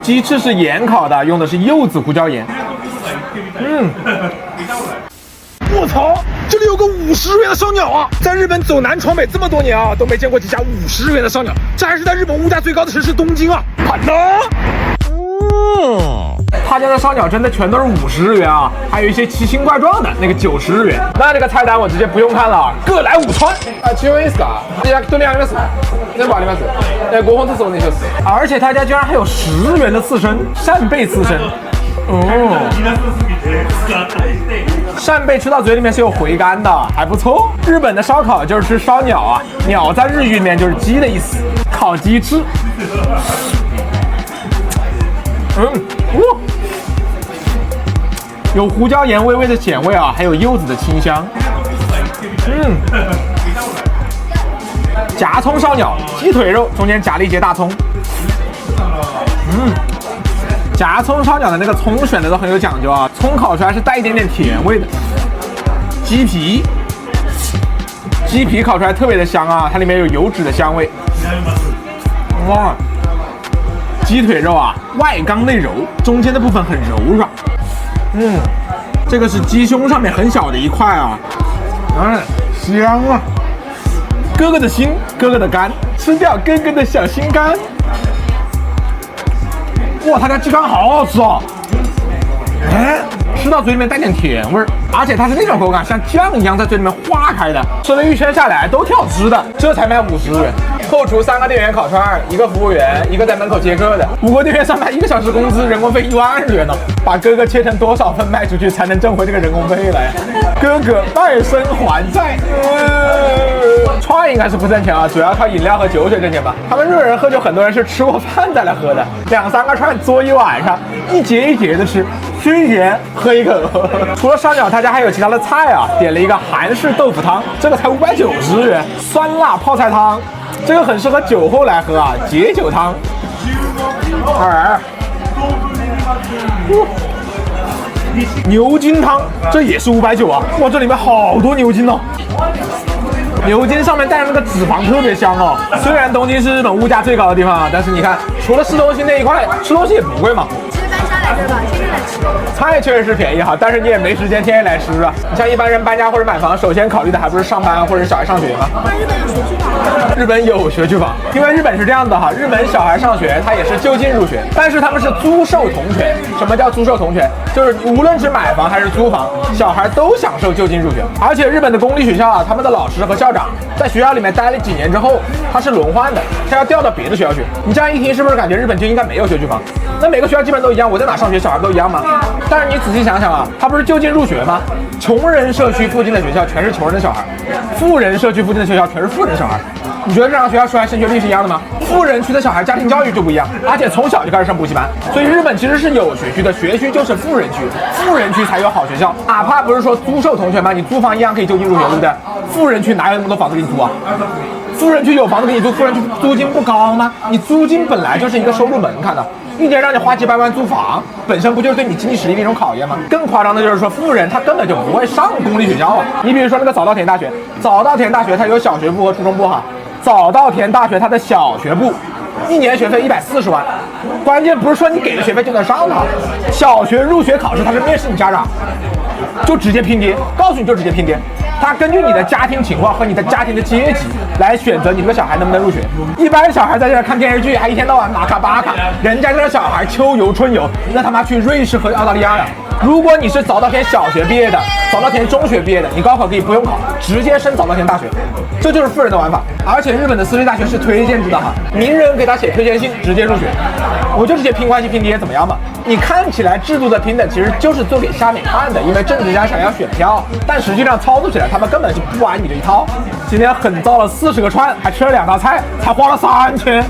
鸡翅是盐烤的，用的是柚子胡椒盐。我操，这里有个50日元的烧鸟啊！在日本走南闯北这么多年啊，都没见过几家50日元的烧鸟，这还是在日本物价最高的城市东京啊！看呢。他家的烧鸟真的全都是50日元啊，还有一些奇形怪状的那个90日元。那这个菜单我直接不用看了，各来5串。違いますか？焼き鳥あります。全部あります。5本ずつお願いします。而且他家居然还有10日元的刺身，扇贝刺身。扇贝吃到嘴里面是有回甘的，还不错。日本的烧烤就是吃烧鸟啊，鸟在日语里面就是鸡的意思，烤鸡翅。有胡椒盐微微的咸味啊，还有柚子的清香。夹葱烧鸟，鸡腿肉中间夹了一节大葱。夹葱烧鸟的那个葱选的都很有讲究啊，葱烤出来是带一点点甜味的。鸡皮烤出来特别的香啊，它里面有油脂的香味。哇，鸡腿肉啊，外刚内柔，中间的部分很柔软。这个是鸡胸上面很小的一块啊，香啊！哥哥的心，哥哥的肝，吃掉哥哥的小心肝。哇，他家鸡肝好好吃哦！吃到嘴里面带点甜味儿，而且它是那种口感，像酱一样在嘴里面化开的。吃了一圈下来都挺好吃的，这才卖50日元。扣除3个店员烤串，1个服务员，1个在门口接客的，5个店员上班1个小时工资，人工费1万日元呢。把哥哥切成多少份卖出去才能挣回这个人工费来？哥哥卖身还债。串应该是不挣钱啊，主要靠饮料和酒水挣钱吧。他们日本人喝酒，很多人是吃过饭再来喝的，2、3个串嘬一晚上，一节一节的吃，吃一节喝一口。除了烧鸟，他家还有其他的菜啊，点了一个韩式豆腐汤，这个才590日元，酸辣泡菜汤，这个很适合酒后来喝啊，解酒汤。牛筋汤，这也是590啊！哇，这里面好多牛筋哦。牛筋上面带着那个脂肪特别香哦。虽然东京是日本物价最高的地方啊，但是你看，除了市中心那一块，吃东西也不贵嘛。对吧？天天来吃。菜确实是便宜哈，但是你也没时间天天来吃啊。你像一般人搬家或者买房，首先考虑的还不是上班或者小孩上学吗？那日本有学区房吗？日本有学区房，因为日本是这样的哈，日本小孩上学他也是就近入学，但是他们是租售同权。什么叫租售同权？就是无论是买房还是租房，小孩都享受就近入学。而且日本的公立学校啊，他们的老师和校长在学校里面待了几年之后，他是轮换的，他要调到别的学校去。你这样一听，是不是感觉日本就应该没有学区房？那每个学校基本都一样，我在哪上学，小孩都一样吗？但是你仔细想想啊，他不是就近入学吗？穷人社区附近的学校全是穷人的小孩，富人社区附近的学校全是富人小孩。你觉得这两个学校出来升学率是一样的吗？富人区的小孩家庭教育就不一样，而且从小就开始上补习班，所以日本其实是有学区的，学区就是富人区，富人区才有好学校。哪怕不是说租售同权吗？你租房一样可以就近入学，对不对？富人区哪有那么多房子给你租啊？富人区有房子给你租，富人区租金不高吗？你租金本来就是一个收入门槛的，一年让你花几百万租房，本身不就是对你经济实力的一种考验吗？更夸张的就是说，富人他根本就不会上公立学校啊。你比如说那个早稻田大学，早稻田大学它有小学部和初中部哈。早稻田大学它的小学部一年学费140万，关键不是说你给的学费就能上的，小学入学考试它是面试你家长，就直接拼爹，告诉你就直接拼爹。他根据你的家庭情况和你的家庭的阶级来选择你这个小孩能不能入学。一般小孩在这看电视剧，还一天到晚马卡巴卡，人家这个小孩秋游春游，那他妈去瑞士和澳大利亚呀！如果你是早稻田小学毕业的，早稻田中学毕业的，你高考可以不用考，直接升早稻田大学，这就是富人的玩法。而且日本的私立大学是推荐制的哈，名人给他写推荐信，直接入学。我就直接拼关系拼爹，怎么样嘛？你看起来制度的平等，其实就是做给下面看的，因为政治家想要选票，但实际上操作起来，他们根本就不玩你这一套。今天狠造了40个串，还吃了2道菜，才花了3000。